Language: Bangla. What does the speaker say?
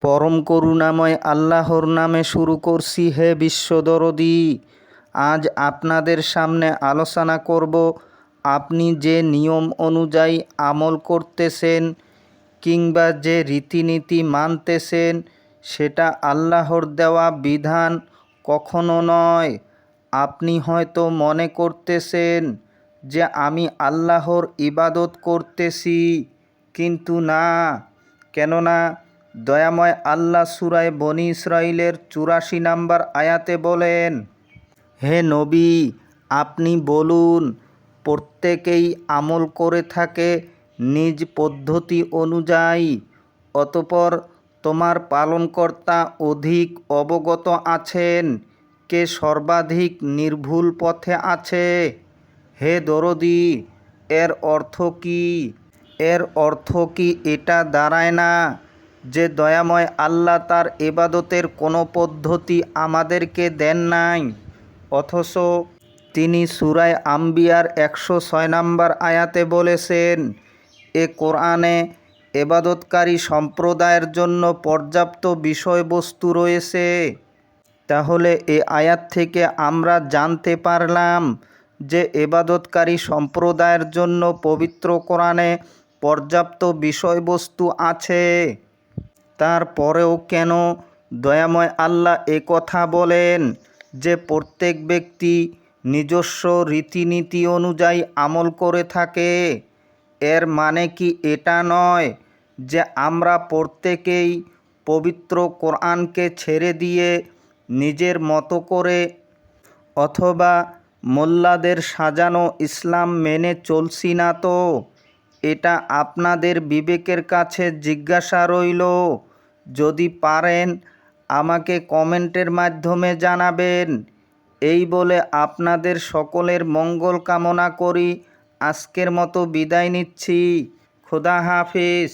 পরম করুণাময় আল্লাহর নামে শুরু করছি হে বিশ্বদরদী। আজ আপনাদের সামনে আলোচনা করব আপনি যে নিয়ম অনুযায়ী আমল করতেছেন কিংবা যে রীতিনীতি মানতেছেন সেটা আল্লাহর দেওয়া বিধান কখনো নয়। আপনি হয়তো মনে করতেছেন যে আমি আল্লাহর ইবাদত করতেছি, কিন্তু না। কেননা দয়াময় আল্লাহ সূরায়ে বনী ইসরাঈলের ৮৪ নম্বর আয়াতে বলেন, হে নবী, আপনি বলুন, প্রত্যেকেই আমল করে থাকে নিজ পদ্ধতি অনুযায়ী, অতঃপর তোমার পালনকর্তা অধিক অবগত আছেন, কে সর্বাধিক নির্ভুল পথে আছে। হে দরদী, এর অর্থ কি? এর অর্থ কি এটা দাঁড়ায় না যে দয়াময় আল্লাহ তার ইবাদতের কোনো পদ্ধতি আমাদেরকে দেন নাই, অথচ তিনি সূরায়ে আম্বিয়ার ১০৬ নম্বর আয়াতে বলেছেন, এ কোরআনে ইবাদতকারী সম্প্রদায়ের জন্য পর্যাপ্ত বিষয়বস্তু রয়েছে। তাহলে এ আয়াত থেকে আমরা জানতে পারলাম যে ইবাদতকারী সম্প্রদায়ের জন্য পবিত্র কোরআনে পর্যাপ্ত বিষয়বস্তু আছে। তারপরেও কেন দয়াময় আল্লাহ কথা বলেন যে প্রত্যেক ব্যক্তি নিজস্ব রীতিনীতি অনুযায়ী আমল করে থাকে? এর মানে কি এটা নয় যে আমরা প্রত্যেকেই পবিত্র কোরআনকে ছেড়ে দিয়ে নিজের মতো করে অথবা মোল্লাদের সাজানো ইসলাম মেনে চলছি না তো? এটা আপনাদের বিবেকের কাছে জিজ্ঞাসা রইল। যদি পারেন আমাকে কমেন্টের মাধ্যমে জানাবেন। এই বলে আপনাদের সকলের মঙ্গল কামনা করি আজকের মতো বিদায় নিচ্ছি। খোদা হাফেজ।